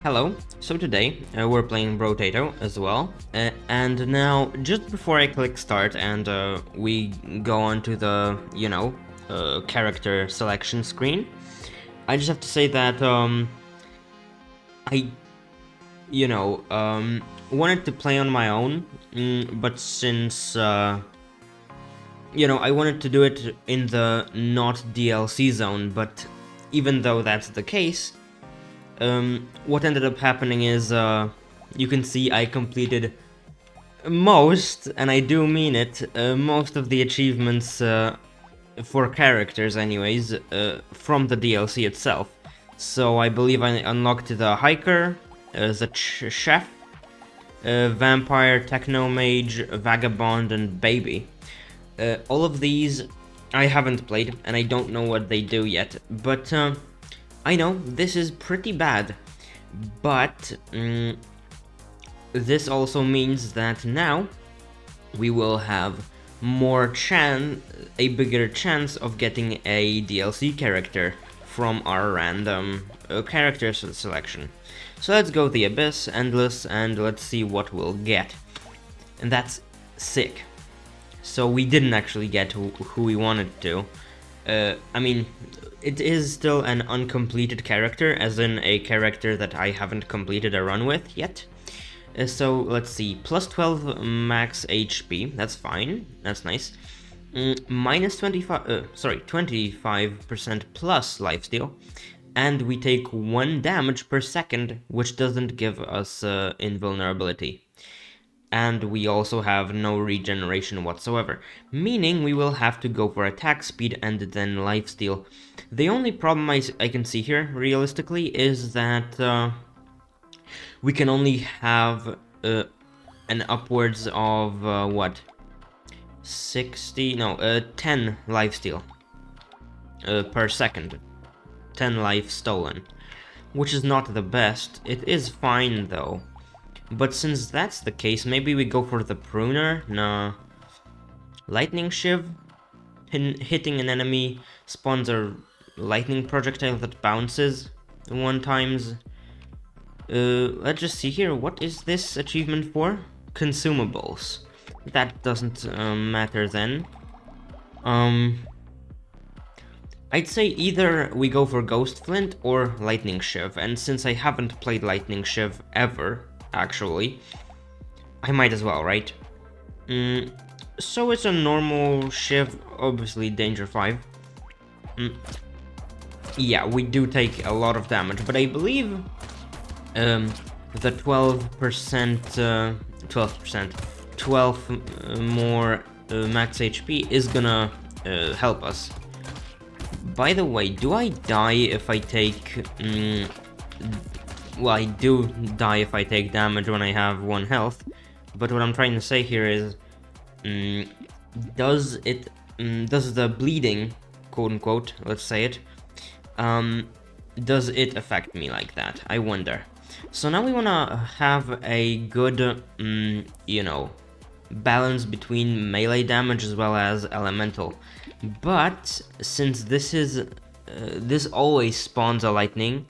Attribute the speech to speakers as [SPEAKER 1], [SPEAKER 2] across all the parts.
[SPEAKER 1] Hello, so today we're playing Brotato as well, and now just before I click start and we go on to the, character selection screen, I just have to say that I, wanted to play on my own, but since, I wanted to do it in the not DLC zone, but even though that's the case, what ended up happening is, you can see I completed most, and I do mean it, most of the achievements for characters anyways, from the DLC itself. So I believe I unlocked the Hiker, the Chef, Vampire, Techno Mage, Vagabond, and Baby. All of these I haven't played, and I don't know what they do yet, but I know this is pretty bad, but this also means that now we will have a bigger chance of getting a DLC character from our random character selection. So let's go the Abyss, Endless, and let's see what we'll get. And that's sick. So we didn't actually get who we wanted to. I mean, it is still an uncompleted character, as in a character that I haven't completed a run with yet. So let's see, plus 12 max HP, that's fine, that's nice. Minus 25% plus lifesteal, and we take 1 damage per second, which doesn't give us invulnerability. And we also have no regeneration whatsoever, meaning we will have to go for attack speed and then lifesteal. The only problem I can see here, realistically, is that we can only have an upwards of, 10 lifesteal per second. 10 life stolen, which is not the best. It is fine, though. But since that's the case, maybe we go for the Pruner. No. Lightning Shiv. Hitting an enemy spawns a lightning projectile that bounces 1 times. Let's just see here. What is this achievement for? Consumables. That doesn't matter then. I'd say either we go for Ghost Flint or Lightning Shiv. And since I haven't played Lightning Shiv ever, actually, I might as well, right? So it's a normal Shiv, obviously Danger 5. Yeah, we do take a lot of damage, but I believe the 12 more max HP is gonna help us. By the way, do I die if I take... Well, I do die if I take damage when I have 1 health, but what I'm trying to say here is, does the bleeding, quote unquote, let's say it, does it affect me like that? I wonder. So now we wanna have a good, balance between melee damage as well as elemental. But since this always spawns a lightning,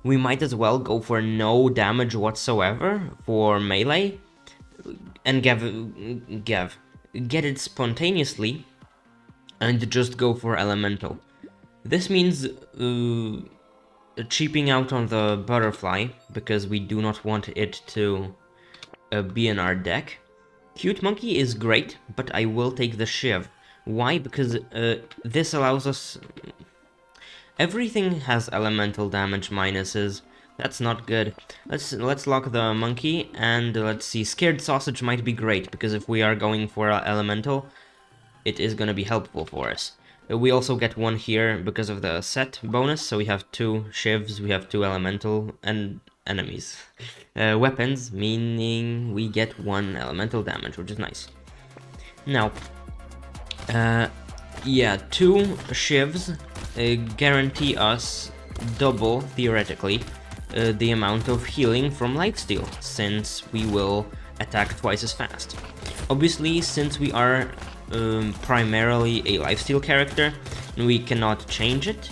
[SPEAKER 1] we might as well go for no damage whatsoever for melee and get it spontaneously and just go for elemental. This means cheaping out on the butterfly, because we do not want it to be in our deck. Cute Monkey is great, but I will take the Shiv. Why? Because this allows us... Everything has elemental damage minuses. That's not good. Let's lock the monkey, and let's see. Scared Sausage might be great, because if we are going for elemental, it is going to be helpful for us. We also get 1 here because of the set bonus, so we have 2 Shivs, we have 2 elemental, and enemies. Weapons, meaning we get 1 elemental damage, which is nice. Now, yeah, 2 Shivs guarantee us double, theoretically, the amount of healing from lifesteal, since we will attack twice as fast. Obviously, since we are primarily a lifesteal character, and we cannot change it,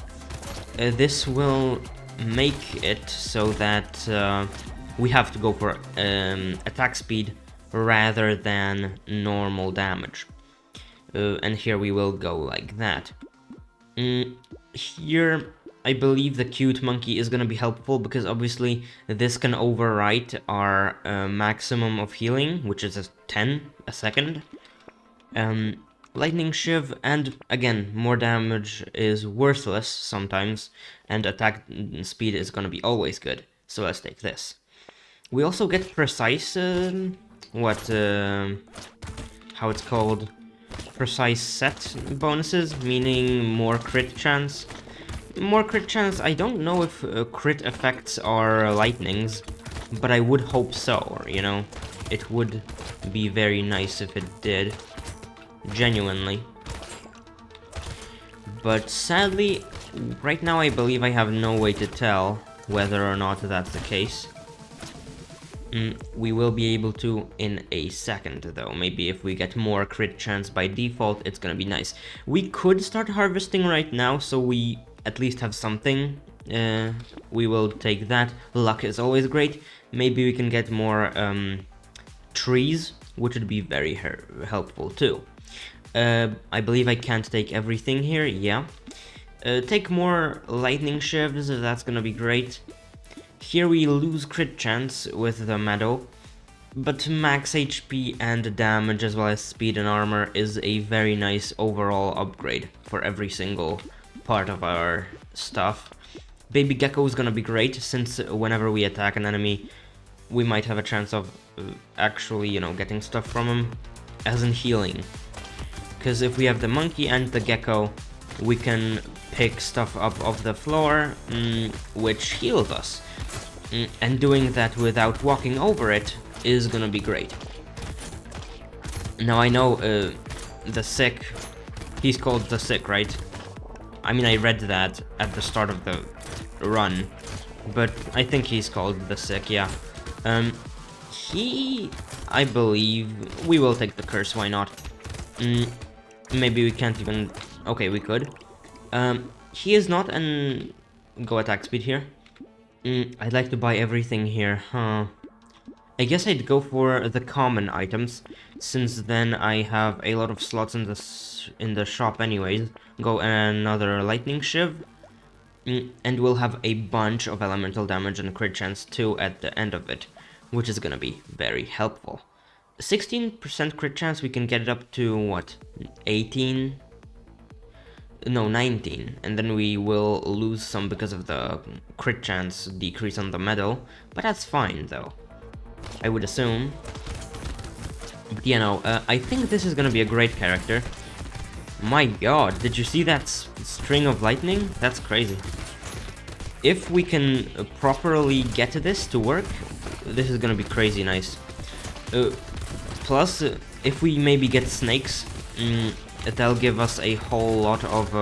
[SPEAKER 1] this will make it so that we have to go for attack speed rather than normal damage. And here we will go like that. Here, I believe the cute monkey is gonna be helpful because obviously this can overwrite our maximum of healing, which is a 10 a second. Lightning shiv, and again, more damage is worthless sometimes, and attack speed is gonna be always good. So let's take this. We also get precise, how it's called? Precise set bonuses, meaning more crit chance. More crit chance, I don't know if crit effects are lightnings, but I would hope so, you know? It would be very nice if it did. Genuinely. But sadly, right now I believe I have no way to tell whether or not that's the case. We will be able to in a second though. Maybe if we get more crit chance by default, it's gonna be nice. We could start harvesting right now, so we at least have something. We will take that. Luck is always great. Maybe we can get more trees, which would be very helpful too. I believe I can't take everything here, yeah. Take more lightning shivs, that's gonna be great. Here we lose crit chance with the medal, but max HP and damage as well as speed and armor is a very nice overall upgrade for every single part of our stuff. Baby Gecko is gonna be great, since whenever we attack an enemy, we might have a chance of actually, you know, getting stuff from him, as in healing. Because if we have the monkey and the gecko, we can pick stuff up off the floor, which heals us. And doing that without walking over it is gonna be great. Now I know the sick, he's called the sick, right? I mean, I read that at the start of the run, but I think he's called the sick, yeah. I believe, we will take the curse, why not? Maybe we can't even, okay, we could. He is not an go attack speed here. I'd like to buy everything here, huh? I guess I'd go for the common items, since then I have a lot of slots in the shop anyways. Go another lightning shiv, and we'll have a bunch of elemental damage and crit chance too at the end of it, which is gonna be very helpful. 16% crit chance, we can get it up to what? 18? No, 19, and then we will lose some because of the crit chance decrease on the medal, but that's fine though, I would assume. But you know, I think this is gonna be a great character. My god, did you see that string of lightning? That's crazy. If we can properly get this to work, this is gonna be crazy nice. Plus, if we maybe get snakes, that'll give us a whole lot of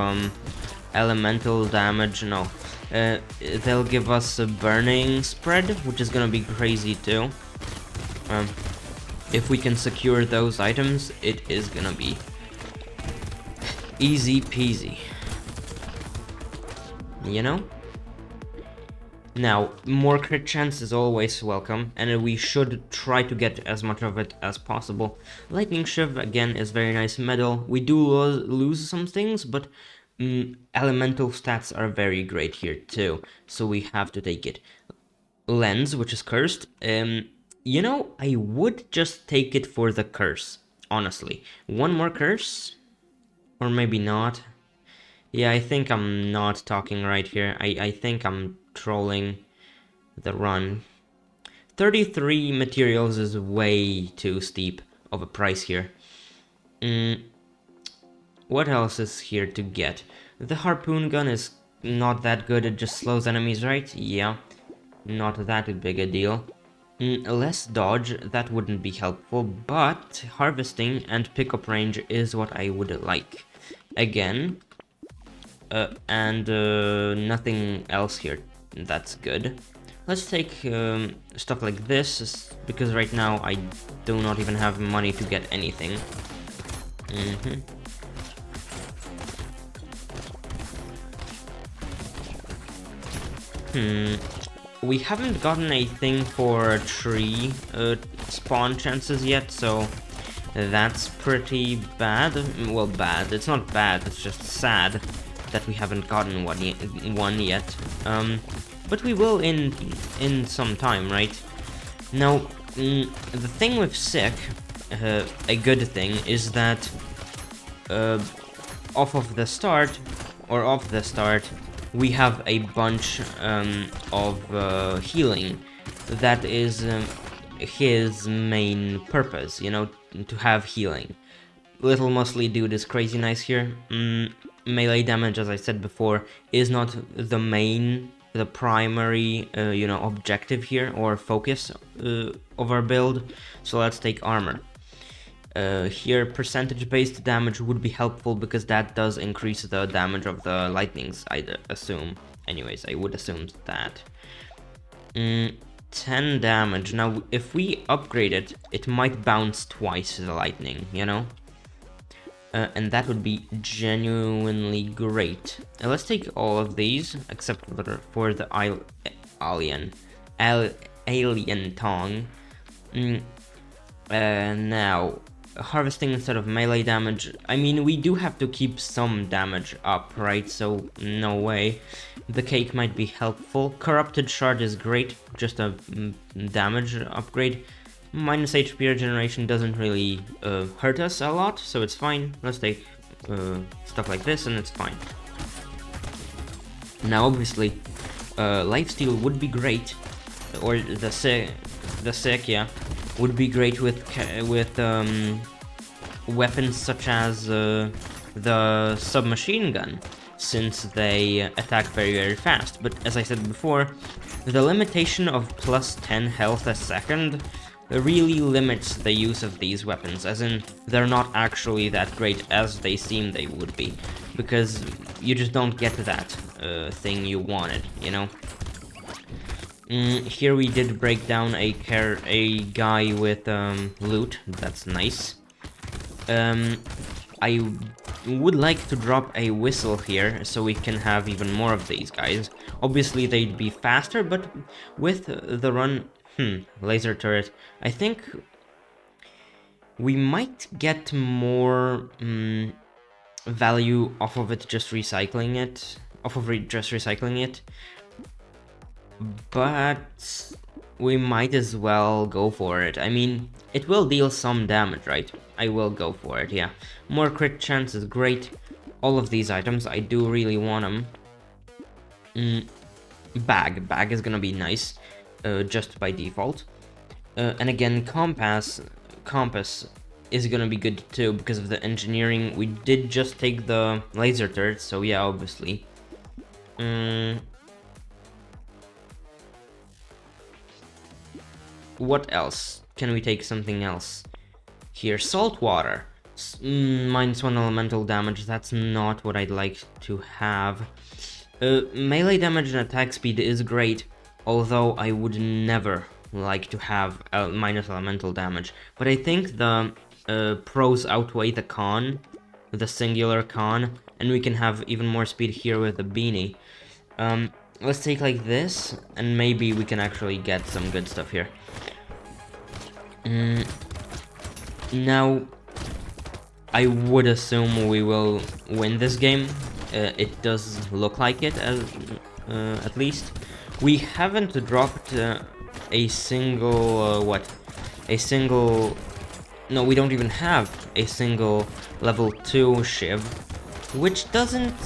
[SPEAKER 1] elemental damage. No, they'll give us a burning spread, which is gonna be crazy too. If we can secure those items, it is gonna be easy peasy, you know? Now, more crit chance is always welcome, and we should try to get as much of it as possible. Lightning shiv, again, is very nice medal. We do lose some things, but elemental stats are very great here too, so we have to take it. Lens, which is cursed. You know, I would just take it for the curse, honestly. One more curse? Or maybe not. Yeah, I think I'm not talking right here. I think I'm trolling the run. 33 materials is way too steep of a price here. What else is here to get? The harpoon gun is not that good, it just slows enemies, right? Yeah, not that big a deal. Less dodge, that wouldn't be helpful, but harvesting and pickup range is what I would like. Again, and nothing else here. That's good. Let's take stuff like this, because right now I do not even have money to get anything. We haven't gotten a thing for tree spawn chances yet, so that's pretty bad. Well, bad. It's not bad, it's just sad that we haven't gotten one yet. But we will in some time, right? Now, the thing with sick, a good thing, is that off the start, we have a bunch of healing. That is his main purpose, you know, to have healing. Little Muscly Dude is crazy nice here. Melee damage, as I said before, is not the primary, you know, objective here, or focus of our build, so let's take armor. Here, percentage-based damage would be helpful because that does increase the damage of the lightnings, I'd assume. Anyways, I would assume that. 10 damage. Now, if we upgrade it, it might bounce twice the lightning, you know? And that would be genuinely great. Let's take all of these, except for the alien tongue. Now, harvesting instead of melee damage. I mean, we do have to keep some damage up, right? So, no way. The cake might be helpful. Corrupted shard is great, just a damage upgrade. Minus HP regeneration doesn't really hurt us a lot, so it's fine. Let's take stuff like this and it's fine. Now, obviously, lifesteal would be great, or the sick, yeah, would be great with weapons such as the submachine gun, since they attack very, very fast. But as I said before, the limitation of plus 10 health a second really limits the use of these weapons, as in, they're not actually that great as they seem they would be, because you just don't get that thing you wanted, you know? Here we did break down a guy with loot, that's nice. I would like to drop a whistle here, so we can have even more of these guys. Obviously they'd be faster, but with the run... laser turret. I think we might get more value off of it just recycling it. But we might as well go for it. I mean, it will deal some damage, right? I will go for it, yeah. More crit chance is great. All of these items, I do really want them. Bag is gonna be nice. Just by default. And again, compass is gonna be good too because of the engineering. We did just take the laser turret, so yeah, obviously. What else? Can we take something else? Here, salt water. Minus 1 elemental damage, that's not what I'd like to have. Melee damage and attack speed is great, although I would never like to have minus elemental damage. But I think the pros outweigh the con, the singular con, and we can have even more speed here with the beanie. Let's take like this, and maybe we can actually get some good stuff here. Now, I would assume we will win this game. It does look like it, at least. We haven't dropped a single, no, we don't even have a single level 2 shiv, which doesn't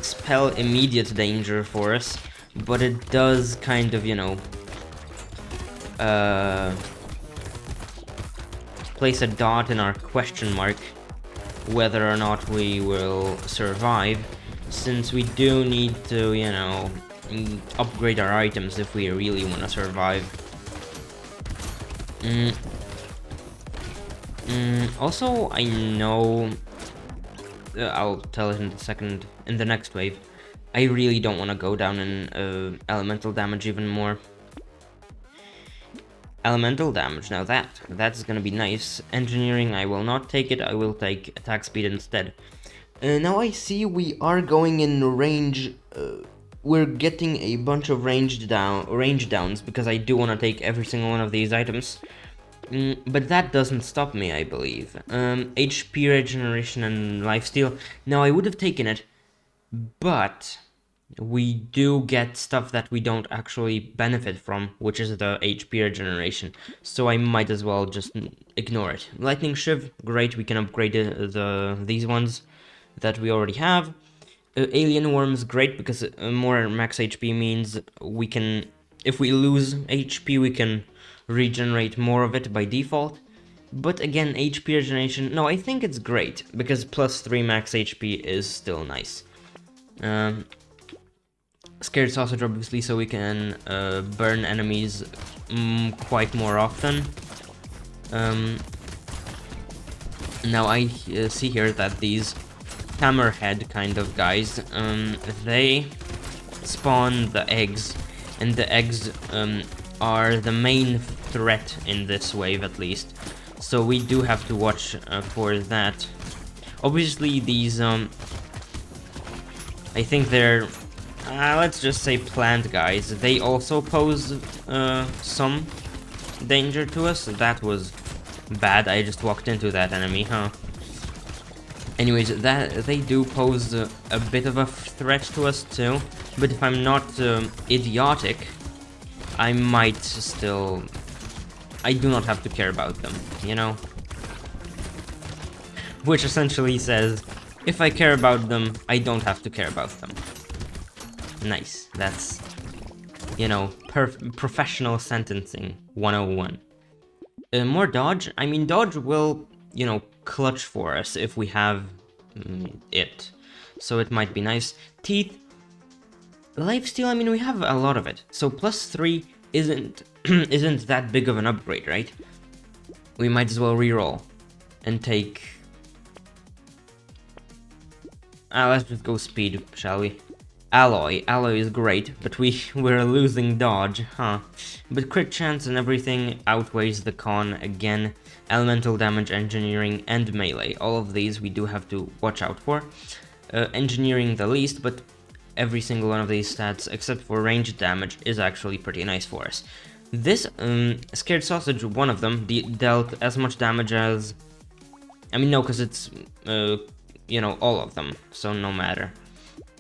[SPEAKER 1] spell immediate danger for us, but it does kind of, you know, place a dot in our question mark whether or not we will survive, since we do need to, you know, upgrade our items if we really want to survive. Also, I know, I'll tell it in the next wave, I really don't want to go down in elemental damage even more. Elemental damage, now that's gonna be nice. Engineering, I will not take it, I will take attack speed instead. Now I see we are going in range we're getting a bunch of range downs because I do want to take every single one of these items. But that doesn't stop me, I believe. HP regeneration and lifesteal. Now, I would have taken it, but we do get stuff that we don't actually benefit from, which is the HP regeneration. So I might as well just ignore it. Lightning Shiv, great, we can upgrade these ones that we already have. Alien Worms, great, because more max HP means we can, if we lose HP, we can regenerate more of it by default. But again, HP regeneration, no, I think it's great, because plus 3 max HP is still nice. Scared Sausage, obviously, so we can burn enemies quite more often. Now I see here that these hammerhead kind of guys, they spawn the eggs, and the eggs are the main threat in this wave, at least. So we do have to watch for that. Obviously, these, I think they're, let's just say plant guys. They also pose some danger to us. That was bad. I just walked into that enemy, huh? Anyways, that they do pose a bit of a threat to us too. But if I'm not idiotic, I might still... I do not have to care about them, you know? Which essentially says, if I care about them, I don't have to care about them. Nice, that's, you know, professional sentencing 101. More dodge? I mean, dodge will, you know, clutch for us if we have it. So it might be nice. Teeth. Lifesteal, I mean, we have a lot of it. So plus 3 isn't isn't that big of an upgrade, right? We might as well reroll and take... let's just go speed, shall we? Alloy. Alloy is great, but we're losing dodge, huh? But crit chance and everything outweighs the con again. Elemental damage, engineering, and melee. All of these we do have to watch out for. Engineering the least, but every single one of these stats, except for ranged damage, is actually pretty nice for us. This Scared Sausage, one of them, dealt as much damage as... I mean, no, because it's, you know, all of them, so no matter.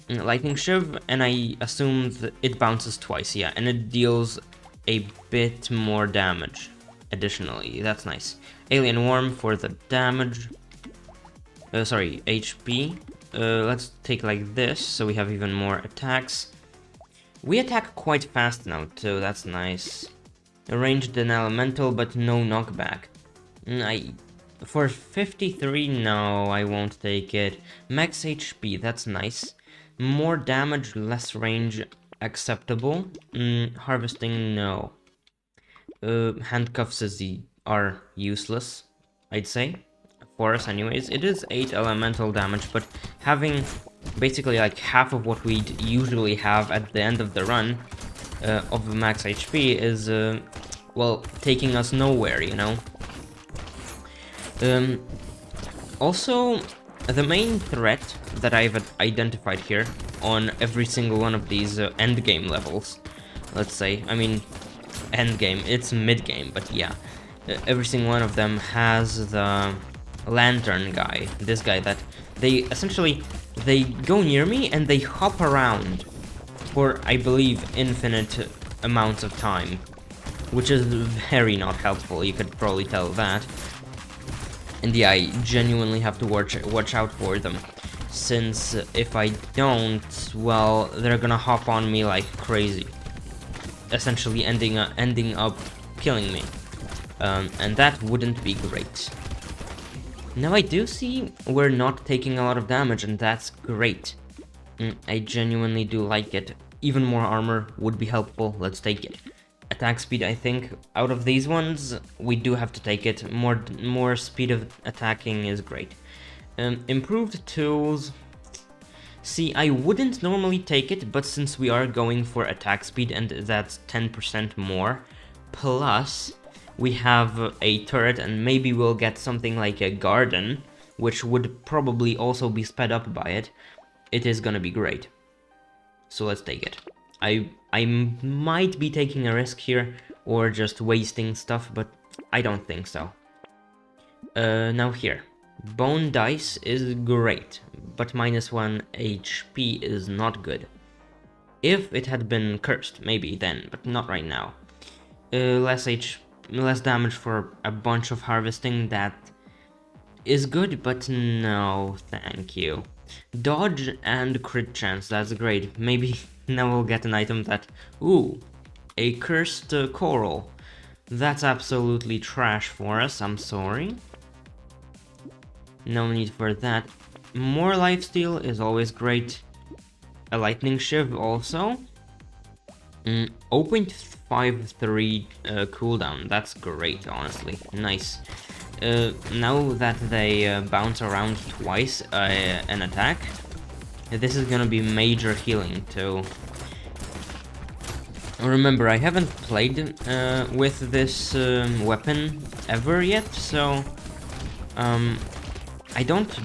[SPEAKER 1] Lightning Shiv, and I assume that it bounces twice, yeah, and it deals a bit more damage additionally. That's nice. Alien Worm for the damage. Sorry, HP. Let's take like this, so we have even more attacks. We attack quite fast now, too, that's nice. Ranged and elemental, but no knockback. For 53, no, I won't take it. Max HP, that's nice. More damage, less range, acceptable. Harvesting, no. Handcuffs are useless, I'd say. For us anyways. It is 8 elemental damage, but having basically like half of what we'd usually have at the end of the run of max HP is, well, taking us nowhere, you know? Also, the main threat that I've identified here on every single one of these endgame levels, let's say, I mean, endgame, it's mid-game, but yeah, every single one of them has the lantern guy, this guy that they essentially, they go near me and they hop around for, I believe, infinite amounts of time, which is very not helpful, you could probably tell that. And yeah, I genuinely have to watch out for them, since if I don't, well, they're gonna hop on me like crazy, essentially ending up killing me, and that wouldn't be great. Now I do see we're not taking a lot of damage, and that's great. I genuinely do like it. Even more armor would be helpful, let's take it. Attack speed, I think, out of these ones, we do have to take it. More speed of attacking is great. Improved tools. See, I wouldn't normally take it, but since we are going for attack speed, and that's 10% more, plus we have a turret, and maybe we'll get something like a garden, which would probably also be sped up by it, it is gonna be great. So let's take it. I might be taking a risk here, or just wasting stuff, but I don't think so. Now here. Bone Dice is great, but -1 HP is not good. If it had been cursed, maybe then, but not right now. Less damage for a bunch of harvesting, that is good, but no, thank you. Dodge and crit chance, that's great. Maybe now we'll get an item that... Ooh, a cursed coral. That's absolutely trash for us, I'm sorry. No need for that. More lifesteal is always great. A lightning shiv also. 0.53 cooldown, that's great, honestly. Nice. Now that they bounce around twice an attack, this is gonna be major healing too. Remember, I haven't played with this weapon ever yet, so I don't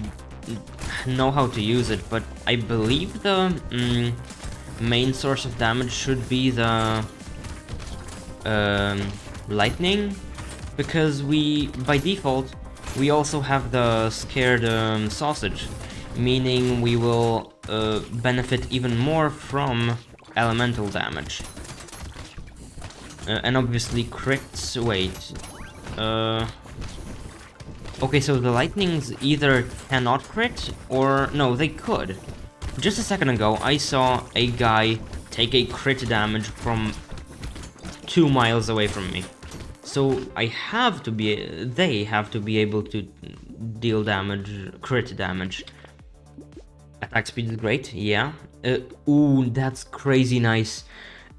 [SPEAKER 1] know how to use it, but I believe the main source of damage should be the lightning, because by default, we also have the scared sausage, meaning we will benefit even more from elemental damage. And obviously crits, wait, okay, so the lightnings either cannot crit, or no, they could. Just a second ago, I saw a guy take a crit damage from 2 miles away from me. So they have to be able to deal damage, crit damage. Attack speed is great, yeah. Ooh, that's crazy nice.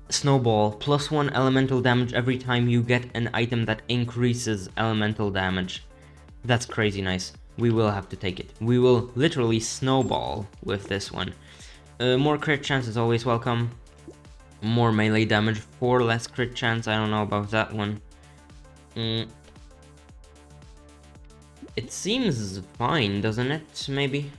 [SPEAKER 1] Snowball, +1 elemental damage every time you get an item that increases elemental damage. That's crazy nice. We will have to take it. We will literally snowball with this one. More crit chance is always welcome. More melee damage for less crit chance. I don't know about that one. It seems fine, doesn't it? Maybe?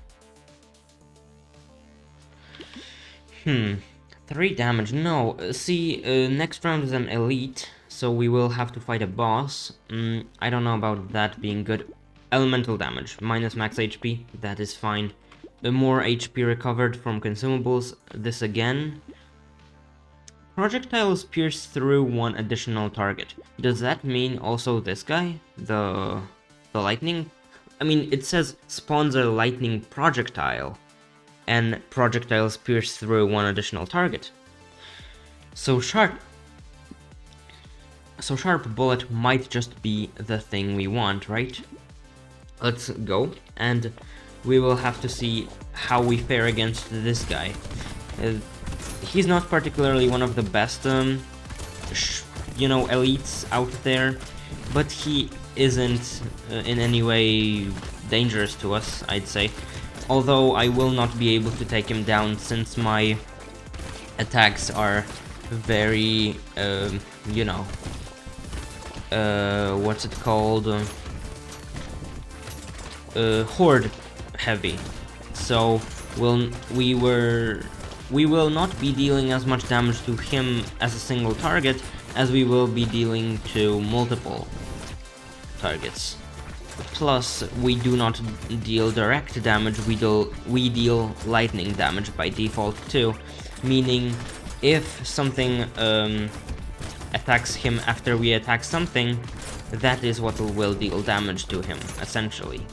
[SPEAKER 1] 3 damage. No, see, next round is an elite, so we will have to fight a boss. I don't know about that being good. Elemental damage, minus max HP, that is fine. More HP recovered from consumables, this again. Projectiles pierce through 1 additional target. Does that mean also this guy? The lightning? I mean, it says spawns a lightning projectile, and projectiles pierce through 1 additional target. So sharp bullet might just be the thing we want, right? Let's go, and we will have to see how we fare against this guy. He's not particularly one of the best, elites out there, but he isn't in any way dangerous to us, I'd say. Although I will not be able to take him down since my attacks are very, what's it called? Horde heavy. So we will not be dealing as much damage to him as a single target as we will be dealing to multiple targets. Plus, we do not deal direct damage, we deal lightning damage by default too, meaning if something attacks him after we attack something, that is what will deal damage to him, essentially.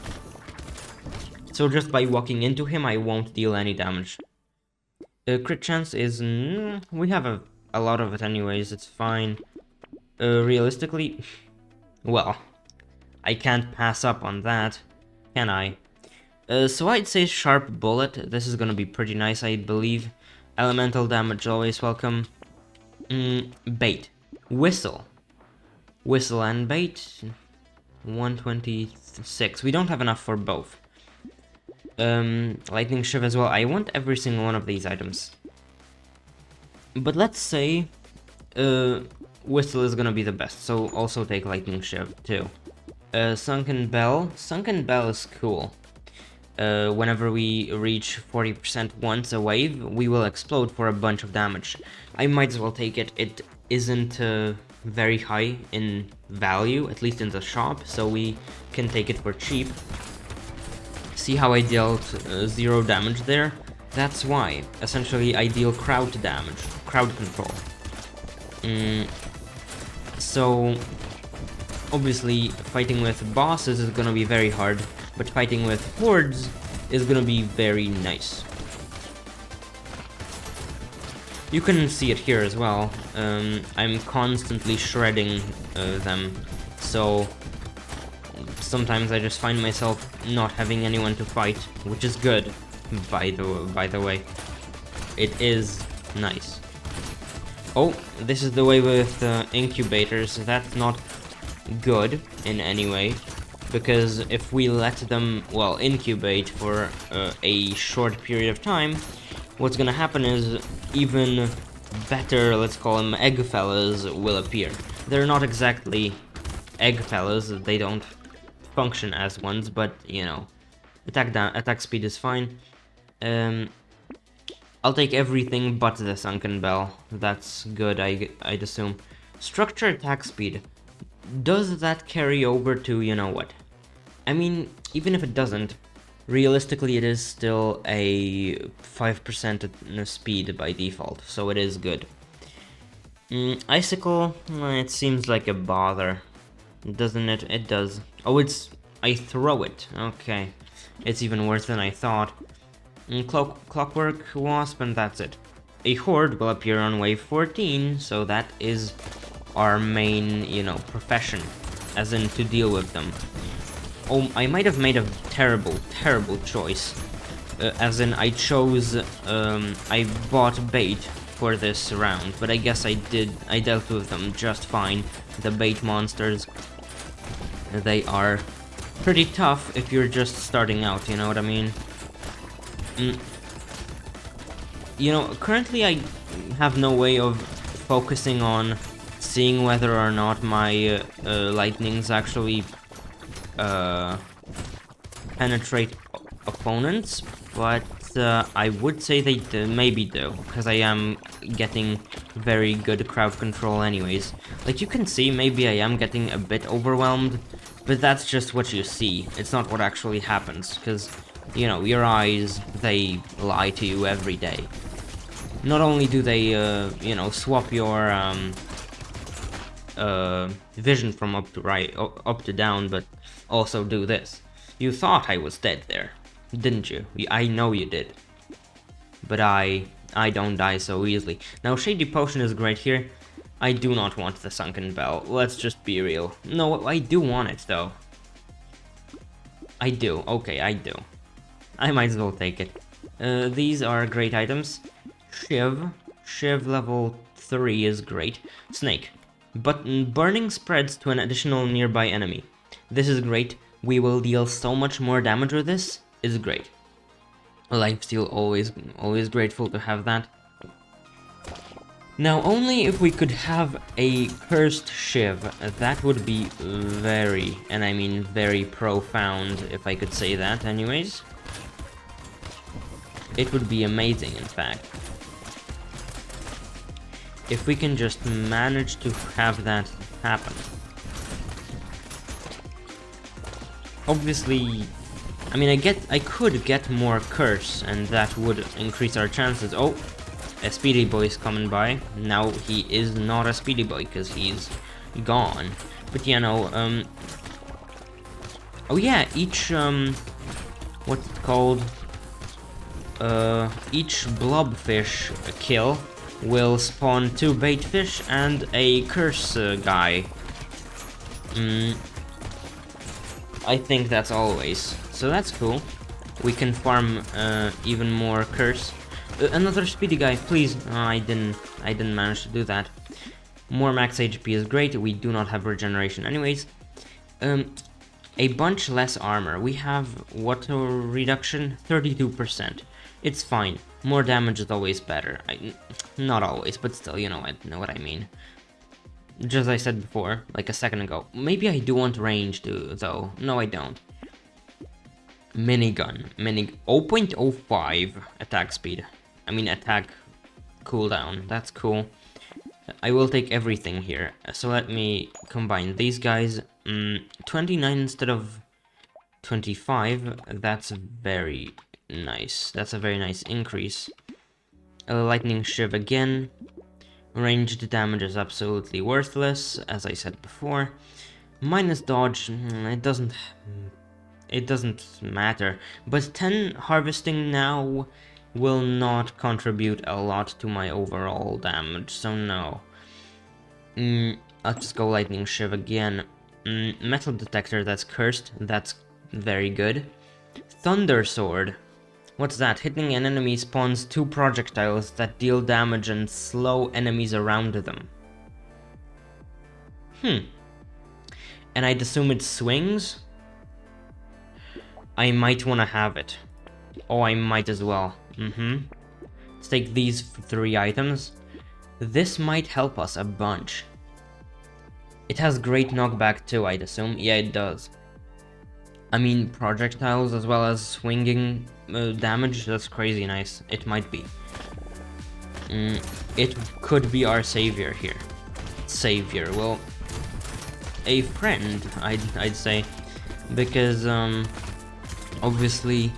[SPEAKER 1] So just by walking into him, I won't deal any damage. Crit chance is... we have a lot of it anyways, it's fine. Realistically, well, I can't pass up on that, can I? So I'd say sharp bullet, this is gonna be pretty nice, I believe. Elemental damage always welcome. Bait. Whistle. Whistle and bait. 126. We don't have enough for both. Lightning shiv as well. I want every single one of these items. But let's say whistle is gonna be the best, so also take lightning shiv too. Sunken bell. Sunken bell is cool. whenever we reach 40% once a wave, we will explode for a bunch of damage. I might as well take it. It isn't very high in value, at least in the shop, so we can take it for cheap. See how I dealt 0 damage there? That's why. Essentially, I deal crowd damage, crowd control. So, obviously, fighting with bosses is gonna be very hard, but fighting with hordes is gonna be very nice. You can see it here as well. I'm constantly shredding them, so sometimes I just find myself not having anyone to fight, which is good, by the way. It is nice. Oh, this is the way with incubators. That's not good in any way, because if we let them, well, incubate for a short period of time, what's gonna happen is even better, let's call them egg fellas, will appear. They're not exactly egg fellas, they don't function as ones, but you know, attack speed is fine. I'll take everything but the sunken bell. That's good, I'd assume. Structure attack speed. Does that carry over to you know what? I mean, even if it doesn't, realistically it is still a 5% speed by default, so it is good. Icicle, it seems like a bother, doesn't it? It does. Oh, I throw it. Okay, it's even worse than I thought. Clockwork Wasp, and that's it. A horde will appear on wave 14, so that is our main, you know, profession, as in to deal with them. Oh, I might have made a terrible choice, as in I chose, I bought bait for this round, but I guess I dealt with them just fine. The bait monsters, they are pretty tough if you're just starting out, you know what I mean? You know, currently I have no way of focusing on seeing whether or not my lightnings actually penetrate opponents, but I would say they maybe do, because I am getting very good crowd control anyways. Like you can see, maybe I am getting a bit overwhelmed, but that's just what you see. It's not what actually happens, because, you know, your eyes, they lie to you every day. Not only do they, you know, swap your vision from up to down, but also do this. You thought I was dead there, didn't you? I know you did. But I don't die so easily. Now, Shady Potion is great here. I do not want the Sunken Bell. Let's just be real. No, I do want it, though. I do. Okay, I do. I might as well take it. These are great items. Shiv level 3 is great. Snake. But burning spreads to an additional nearby enemy. This is great. We will deal so much more damage with this. It's great. Lifesteal, always grateful to have that. Now, only if we could have a cursed shiv, that would be very, and I mean very profound, if I could say that anyways. It would be amazing, in fact. If we can just manage to have that happen. Obviously, I mean, I could get more curse, and that would increase our chances. Oh, a speedy boy's coming by. Now he is not a speedy boy because he's gone. But you know, oh yeah, each what's it called? Each blobfish kill will spawn 2 baitfish and a curse guy. I think that's always. So that's cool. We can farm even more curse. Another speedy guy, please. I didn't manage to do that. More max HP is great. We do not have regeneration anyways. A bunch less armor. We have water reduction 32%. It's fine. More damage is always better. Not always, but still, you know what I mean. Just as I said before, like a second ago. Maybe I do want range too, though. No, I don't. Minigun. 0.05 attack speed. I mean attack cooldown. That's cool. I will take everything here. So let me combine these guys. 29 instead of 25. That's very nice. That's a very nice increase. A lightning shiv again. Ranged damage is absolutely worthless, as I said before. Minus dodge, it doesn't matter. But 10 harvesting now will not contribute a lot to my overall damage, so no. I'll just go lightning shiv again. Metal detector, that's cursed, that's very good. Thunder sword. What's that? Hitting an enemy spawns 2 projectiles that deal damage and slow enemies around them. And I'd assume it swings? I might want to have it. Oh, I might as well. Let's take these 3 items. This might help us a bunch. It has great knockback too, I'd assume. Yeah, it does. I mean, projectiles as well as swinging damage, that's crazy nice. It might be. It could be our savior here. Savior, well, a friend, I'd say. Because, obviously,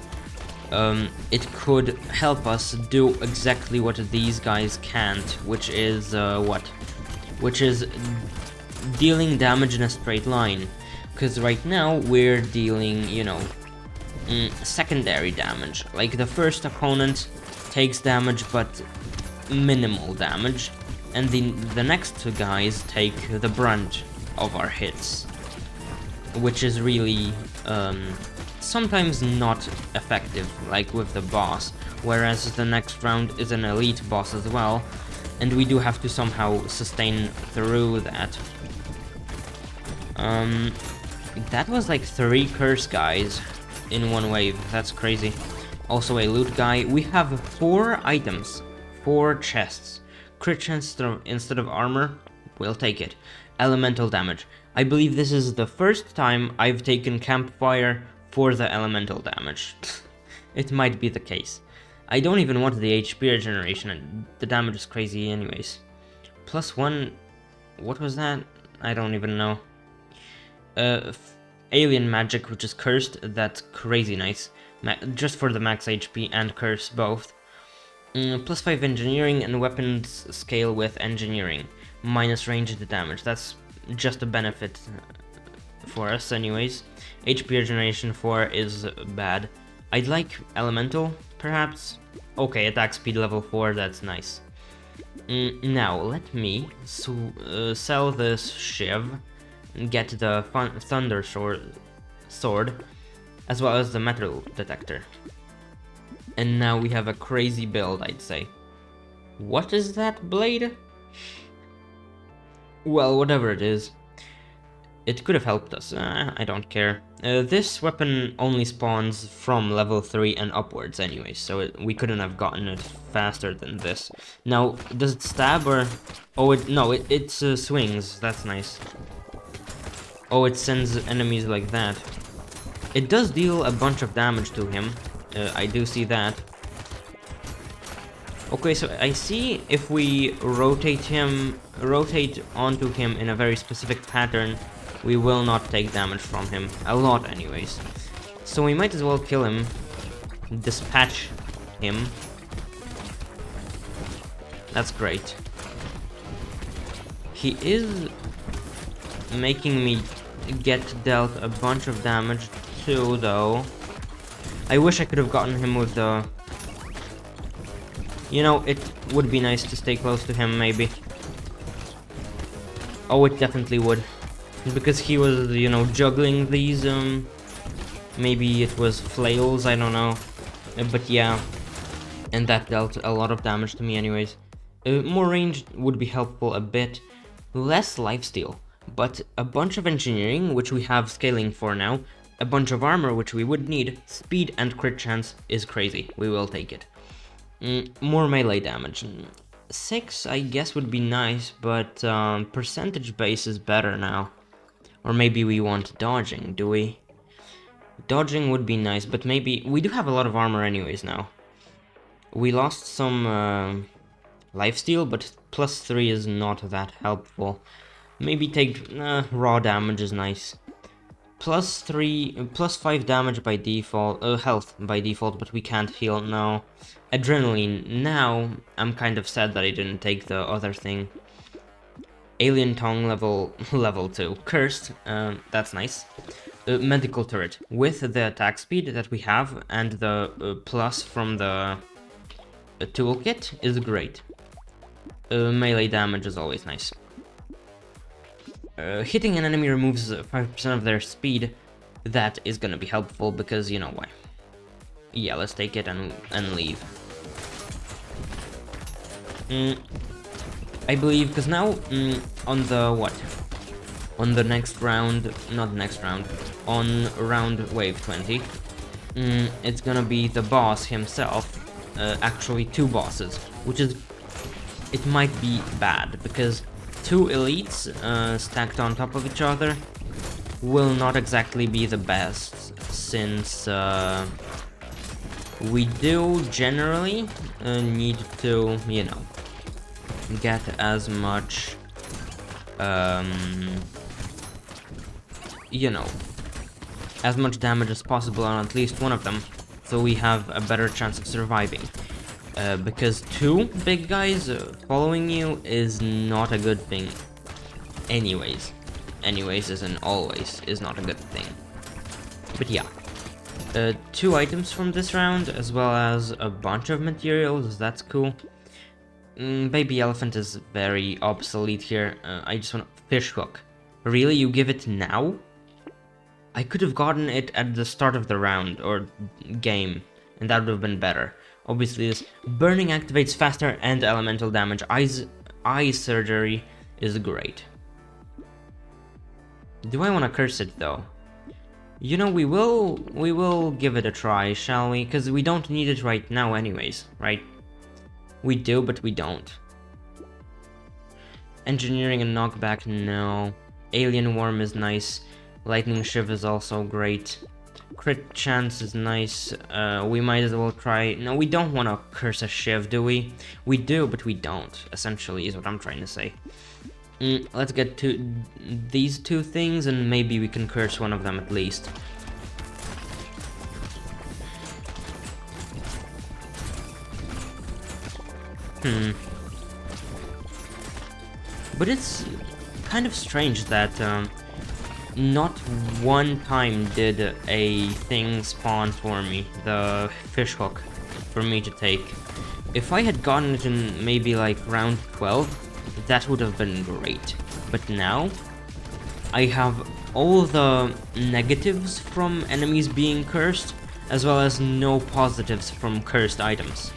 [SPEAKER 1] it could help us do exactly what these guys can't, which is, Which is dealing damage in a straight line. Because right now, we're dealing, you know, secondary damage. Like, the first opponent takes damage, but minimal damage. And the next 2 guys take the brunt of our hits. Which is really, sometimes not effective, like with the boss. Whereas the next round is an elite boss as well. And we do have to somehow sustain through that. That was like 3 curse guys in one wave. That's crazy. Also a loot guy. We have 4 items, 4 chests. Crit chance instead of armor, we'll take it. Elemental damage. I believe this is the first time I've taken campfire for the elemental damage. It might be the case. I don't even want the HP regeneration, and the damage is crazy anyways. +1, what was that? I don't even know. Alien magic, which is cursed, that's crazy nice. Just for the max HP and curse both. +5 engineering and weapons scale with engineering. Minus ranged damage, that's just a benefit for us anyways. HP regeneration 4 is bad. I'd like elemental, perhaps. Okay, attack speed level 4, that's nice. Now, let me sell this shiv. Get the thunder sword, as well as the metal detector. And now we have a crazy build, I'd say. What is that blade? Well, whatever it is. It could have helped us, I don't care. This weapon only spawns from level 3 and upwards anyway, so we couldn't have gotten it faster than this. Now, does it stab or... Oh, it swings, that's nice. Oh, it sends enemies like that. It does deal a bunch of damage to him. I do see that. Okay, so I see if we rotate onto him in a very specific pattern, we will not take damage from him. A lot anyways. So we might as well kill him. Dispatch him. That's great. He is making me get dealt a bunch of damage too, though. I wish I could have gotten him with the... You know, it would be nice to stay close to him, maybe. Oh, it definitely would. Because he was, you know, juggling these, maybe it was flails, I don't know. But yeah. And that dealt a lot of damage to me anyways. More range would be helpful a bit. Less lifesteal. But a bunch of engineering, which we have scaling for now, a bunch of armor, which we would need, speed and crit chance is crazy. We will take it. More melee damage. 6, I guess, would be nice, but percentage base is better now. Or maybe we want dodging, do we? Dodging would be nice, but maybe... We do have a lot of armor anyways now. We lost some lifesteal, but +3 is not that helpful. Maybe take... raw damage is nice. +3, +5 damage by default, health by default, but we can't heal now. Adrenaline, now I'm kind of sad that I didn't take the other thing. Alien tongue level 2. Cursed, that's nice. Medical turret, with the attack speed that we have and the plus from the toolkit is great. Melee damage is always nice. Hitting an enemy removes 5% of their speed. That is gonna be helpful because you know why. Yeah, let's take it and leave. I believe, because now, on the what? On the next round, not next round, on round wave 20, it's gonna be the boss himself, actually 2 bosses, which is, it might be bad, because 2 elites stacked on top of each other will not exactly be the best, since we do generally need to, you know, get as much, you know, as much damage as possible on at least one of them, so we have a better chance of surviving. Because 2 big guys following you is not a good thing. Anyways isn't always is not a good thing. But yeah. 2 items from this round, as well as a bunch of materials, that's cool. Baby elephant is very obsolete here. I just want fish hook. Really, you give it now? I could have gotten it at the start of the round or game, and that would have been better. Obviously, this burning activates faster and elemental damage. Eye surgery is great. Do I want to curse it though? You know, we will give it a try, shall we? Because we don't need it right now anyways, right? We do, but we don't. Engineering and knockback, no. Alien worm is nice. Lightning shiv is also great. Crit chance is nice. We might as well try... No, we don't want to curse a shiv, do we? We do, but we don't, essentially, is what I'm trying to say. Let's get to these 2 things, and maybe we can curse one of them at least. But it's kind of strange that not one time did a thing spawn for me, the fish hook, for me to take. If I had gotten it in maybe like round 12, that would have been great. But now, I have all the negatives from enemies being cursed, as well as no positives from cursed items,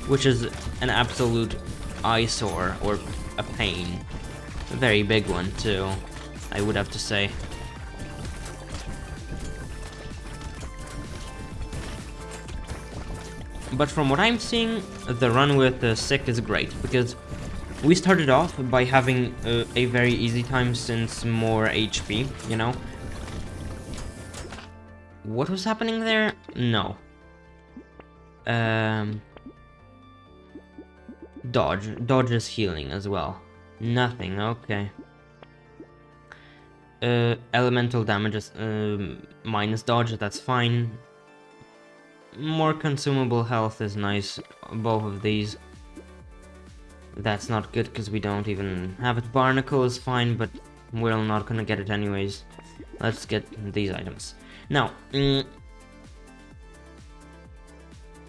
[SPEAKER 1] which is an absolute eyesore, or a pain. A very big one too, I would have to say. But from what I'm seeing, the run with the sick is great, because we started off by having a very easy time since more HP, you know? What was happening there? No. Dodge. Dodge is healing as well. Nothing, okay. Elemental damages, minus dodge, that's fine. More consumable health is nice, both of these. That's not good because we don't even have it. Barnacle is fine, but we're not gonna get it anyways. Let's get these items. Now,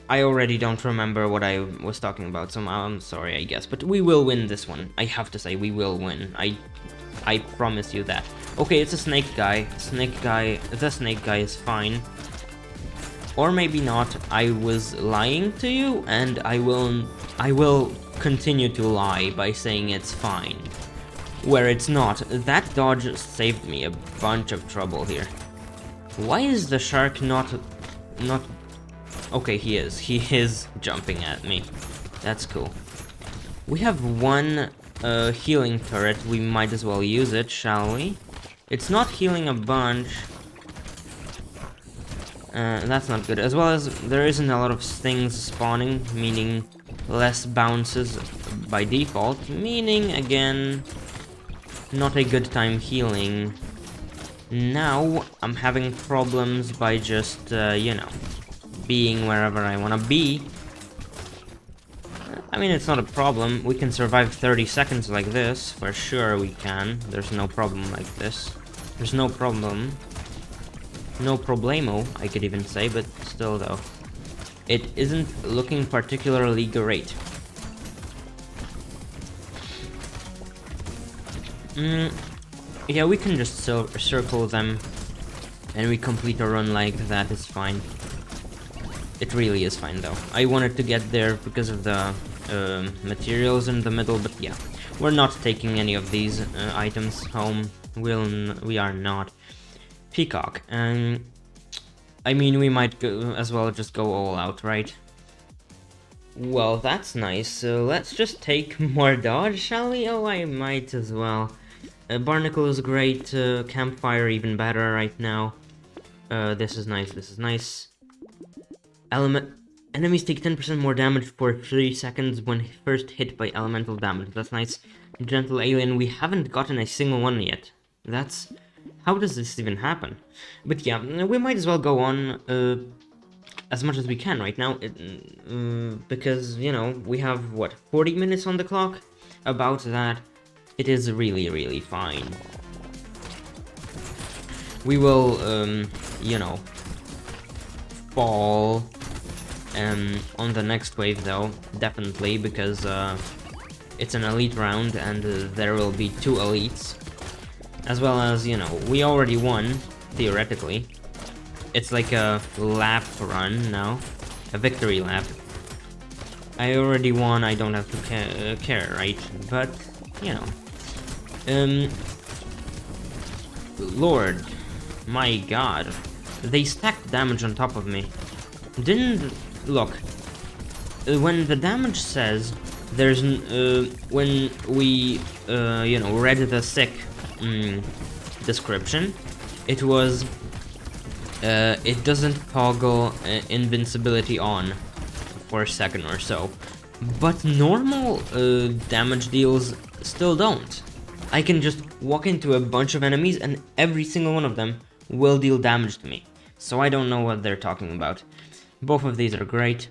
[SPEAKER 1] I already don't remember what I was talking about, so I'm sorry, I guess. But we will win this one. I have to say, we will win. I promise you that. Okay, it's a snake guy. The snake guy is fine. Or maybe not. I was lying to you, and I will continue to lie by saying it's fine. Where it's not. That dodge saved me a bunch of trouble here. Why is the shark not... Okay, he is jumping at me. That's cool. We have one healing turret. We might as well use it, shall we? It's not healing a bunch. That's not good. As well as there isn't a lot of things spawning, meaning less bounces by default, meaning, again, not a good time healing. Now, I'm having problems by just, you know, being wherever I want to be. I mean, it's not a problem. We can survive 30 seconds like this. For sure we can. There's no problem like this. There's no problem. No problemo, I could even say, but still though. It isn't looking particularly great. Yeah, we can just circle them and we complete a run like that. It's fine. It really is fine though. I wanted to get there because of the materials in the middle, but yeah. We're not taking any of these items home. We are not. Peacock. I mean, we might go, as well just go all out, right? Well, that's nice. So let's just take more dodge, shall we? Oh, I might as well. Barnacle is great. Campfire even better right now. This is nice. This is nice. Enemies take 10% more damage for 3 seconds when first hit by elemental damage. That's nice. Gentle Alien, we haven't gotten a single one yet. That's... How does this even happen? But yeah, we might as well go on as much as we can right now. Because, you know, we have, what, 40 minutes on the clock? About that, it is really, really fine. We will, you know, fall... on the next wave though, definitely, because it's an elite round and there will be 2 elites. As well as, you know, we already won, theoretically. It's like a lap run now, a victory lap. I already won, I don't have to care, right? But, you know. Lord, my god. They stacked damage on top of me. Look, when the damage says there's when we you know, read the sick description, it was it doesn't toggle invincibility on for a second or so, but normal damage deals still don't. I can just walk into a bunch of enemies and every single one of them will deal damage to me, so I don't know what they're talking about. Both of these are great.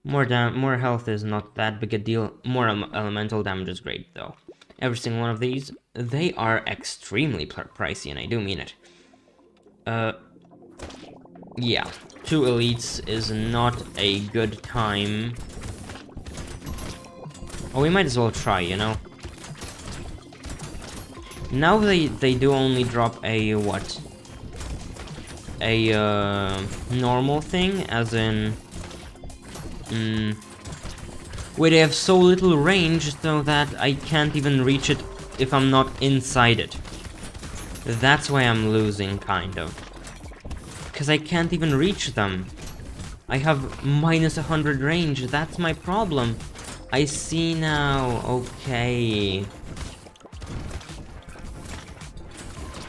[SPEAKER 1] More health is not that big a deal. More elemental damage is great, though. Every single one of these, they are extremely pricey, and I do mean it. Yeah. 2 elites is not a good time. Oh, we might as well try, you know? Now they do only drop a, what? A normal thing, as in where they have so little range so that I can't even reach it if I'm not inside it. That's why I'm losing, kind of, because I can't even reach them. I have minus 100 range. That's my problem. I see now. Okay,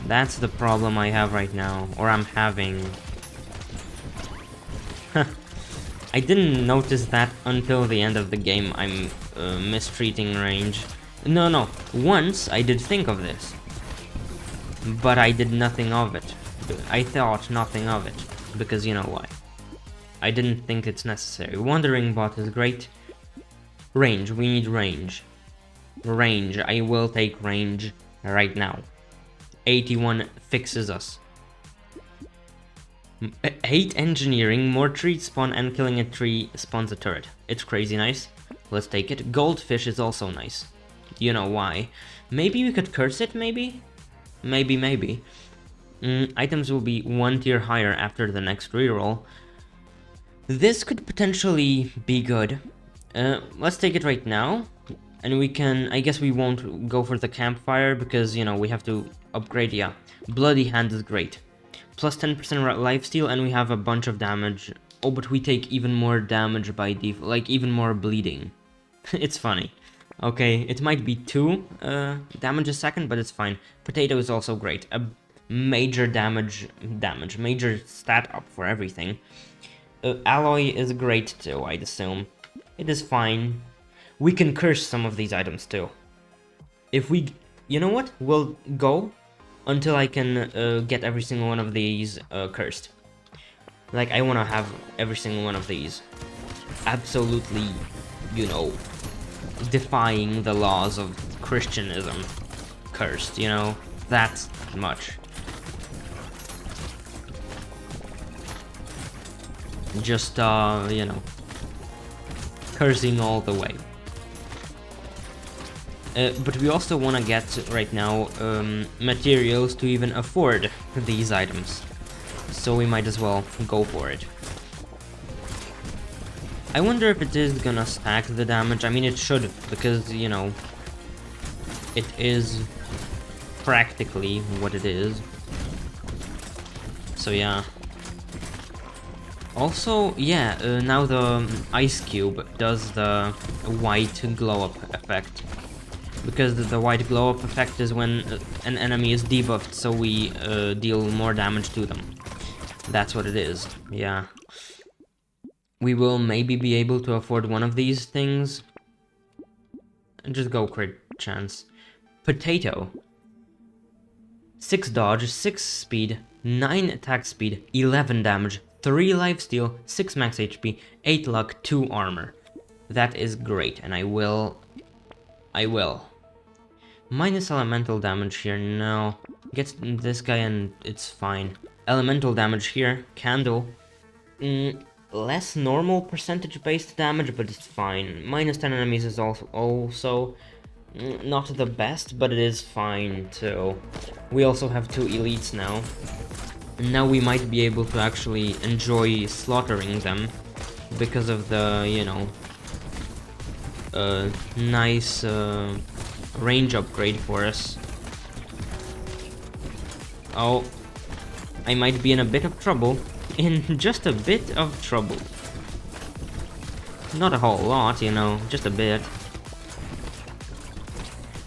[SPEAKER 1] that's the problem I have right now, or I'm having. I didn't notice that until the end of the game. I'm mistreating range. No, once I did think of this, but I did nothing of it. I thought nothing of it, because you know why. I didn't think it's necessary. Wandering Bot is great. Range, we need range. Range, I will take range right now. 81 fixes us. 8 engineering, more trees spawn, and killing a tree spawns a turret. It's crazy nice. Let's take it. Goldfish is also nice. You know why. Maybe we could curse it, maybe? Maybe. Items will be 1 tier higher after the next reroll. This could potentially be good. Let's take it right now. And we can... I guess we won't go for the campfire because, you know, we have to upgrade, yeah. Bloody Hand is great. Plus 10% lifesteal, and we have a bunch of damage. Oh, but we take even more damage by default, like even more bleeding. It's funny. Okay, it might be 2 damage a second, but it's fine. Potato is also great. major major stat up for everything. Alloy is great too, I'd assume. It is fine. We can curse some of these items too. If we... You know what? We'll go until I can get every single one of these cursed. Like, I want to have every single one of these. Absolutely, you know, defying the laws of Christianism. Cursed, you know? That's much. Just, you know, cursing all the way. But we also want to get, right now, materials to even afford these items. So we might as well go for it. I wonder if it is gonna stack the damage. I mean, it should, because, you know, it is practically what it is. So yeah. Also, yeah, now the ice cube does the white glow-up effect. Because the white glow-up effect is when an enemy is debuffed, so we deal more damage to them. That's what it is, yeah. We will maybe be able to afford one of these things. Just go crit chance. Brotato. 6 dodge, 6 speed, 9 attack speed, 11 damage, 3 lifesteal, 6 max HP, 8 luck, 2 armor. That is great, and I will. Minus elemental damage here, no. Get this guy and it's fine. Elemental damage here, candle. Less normal percentage based damage, but it's fine. Minus 10 enemies is also not the best, but it is fine too. We also have 2 elites now. And now we might be able to actually enjoy slaughtering them because of the, you know, nice range upgrade for us. Oh, I might be in a bit of trouble. In just a bit of trouble. Not a whole lot, you know, just a bit.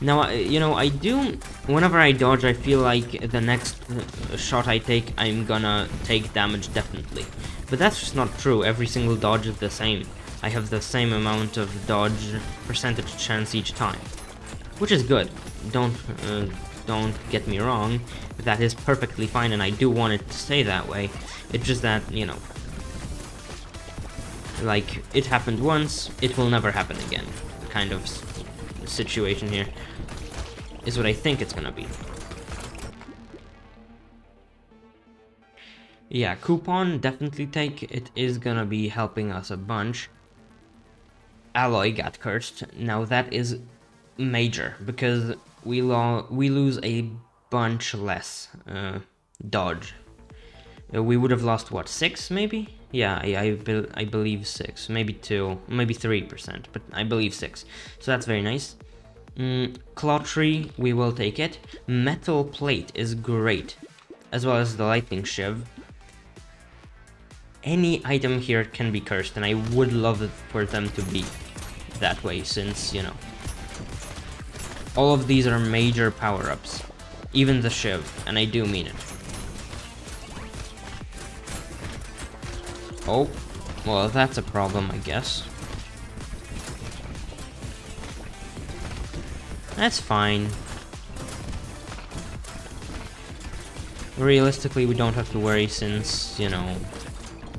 [SPEAKER 1] Now, you know, I do... Whenever I dodge, I feel like the next shot I take, I'm gonna take damage definitely. But that's just not true. Every single dodge is the same. I have the same amount of dodge percentage chance each time. Which is good. Don't get me wrong. That is perfectly fine, and I do want it to stay that way. It's just that, you know, like, it happened once, it will never happen again, kind of situation here, is what I think it's gonna be. Yeah, coupon, definitely take, it is gonna be helping us a bunch. Alloy got cursed, now that is major, because we lose a bunch less dodge. We would have lost, what, 6 maybe? Yeah, I believe 6, maybe 2, maybe 3%, but I believe 6. So that's very nice. Claw tree, we will take it. Metal plate is great, as well as the lightning shiv. Any item here can be cursed, and I would love it for them to be that way, since, you know, all of these are major power-ups. Even the shiv, and I do mean it. Oh, well, that's a problem, I guess. That's fine. Realistically, we don't have to worry since, you know...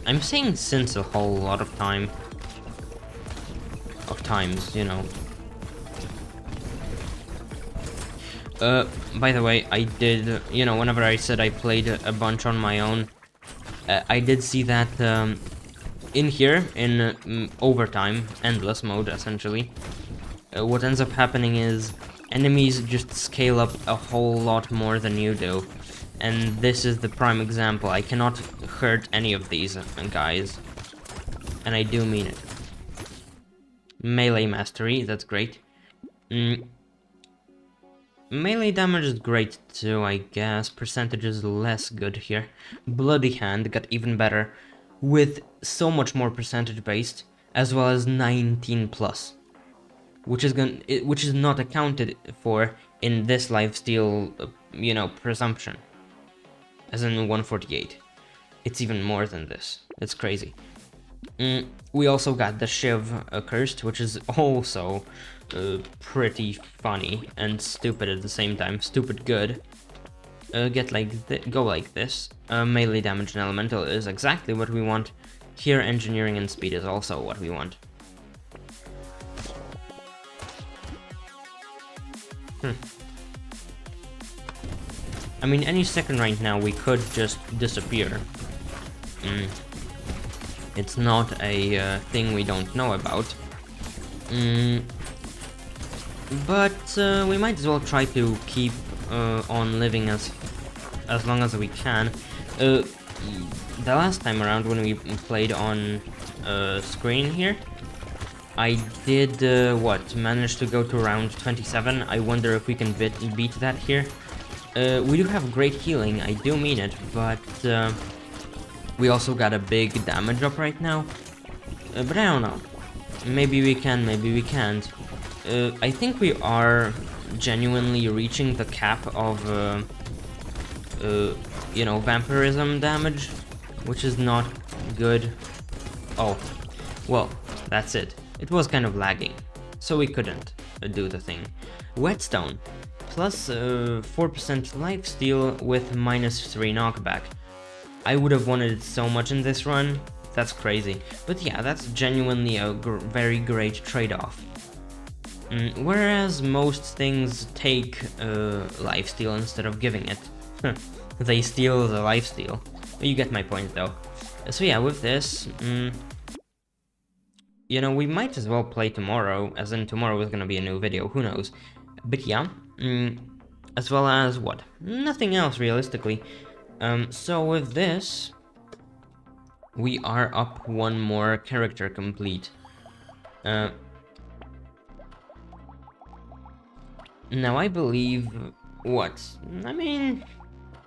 [SPEAKER 1] I'm saying since a whole lot of times, you know. By the way, I did, you know, whenever I said I played a bunch on my own, I did see that in here, in overtime, endless mode essentially, what ends up happening is enemies just scale up a whole lot more than you do. And this is the prime example. I cannot hurt any of these guys. And I do mean it. Melee mastery, that's great. Melee damage is great too, I guess. Percentage is less good here. Bloody Hand got even better, with so much more percentage based, as well as 19 plus, which is not accounted for in this lifesteal, you know, presumption. as in 148. It's even more than this. It's crazy. We also got the Shiv cursed, which is also pretty funny and stupid at the same time. Stupid good. Go like this. Melee damage and elemental is exactly what we want. Here, engineering and speed is also what we want. I mean, any second right now we could just disappear. It's not a thing we don't know about. But we might as well try to keep on living as long as we can. The last time around when we played on screen here, I did manage to go to round 27. I wonder if we can beat that here. We do have great healing, I do mean it, but we also got a big damage up right now. But I don't know. Maybe we can, maybe we can't. I think we are genuinely reaching the cap of, vampirism damage, which is not good. Oh, well, that's it. It was kind of lagging, so we couldn't do the thing. Whetstone, plus 4% lifesteal with -3 knockback. I would have wanted it so much in this run. That's crazy. But yeah, that's genuinely a very great trade-off. Whereas most things take lifesteal instead of giving it. They steal the lifesteal. You get my point though. So yeah, with this, we might as well play tomorrow, as in tomorrow is gonna be a new video, who knows. But yeah, as well as what? Nothing else realistically. So with this, we are up one more character complete. Now I believe,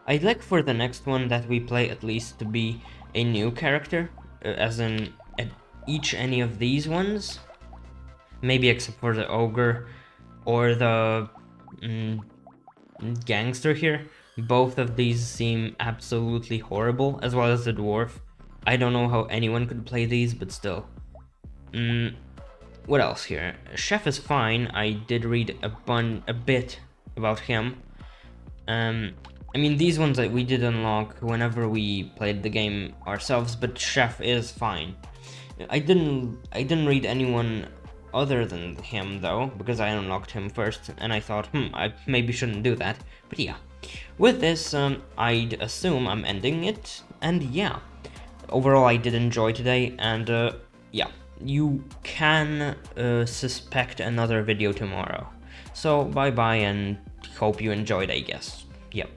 [SPEAKER 1] I'd like for the next one that we play at least to be a new character, as in any of these ones. Maybe except for the ogre or the gangster here. Both of these seem absolutely horrible, as well as the dwarf. I don't know how anyone could play these, but still. What else here? Chef is fine. I did read a bit about him. I mean, these ones that we did unlock whenever we played the game ourselves, but Chef is fine. I didn't read anyone other than him though, because I unlocked him first, and I thought, I maybe shouldn't do that. But yeah, with this, I'd assume I'm ending it, and yeah, overall I did enjoy today, and yeah, you can suspect another video tomorrow. So bye bye, and hope you enjoyed, I guess. Yep.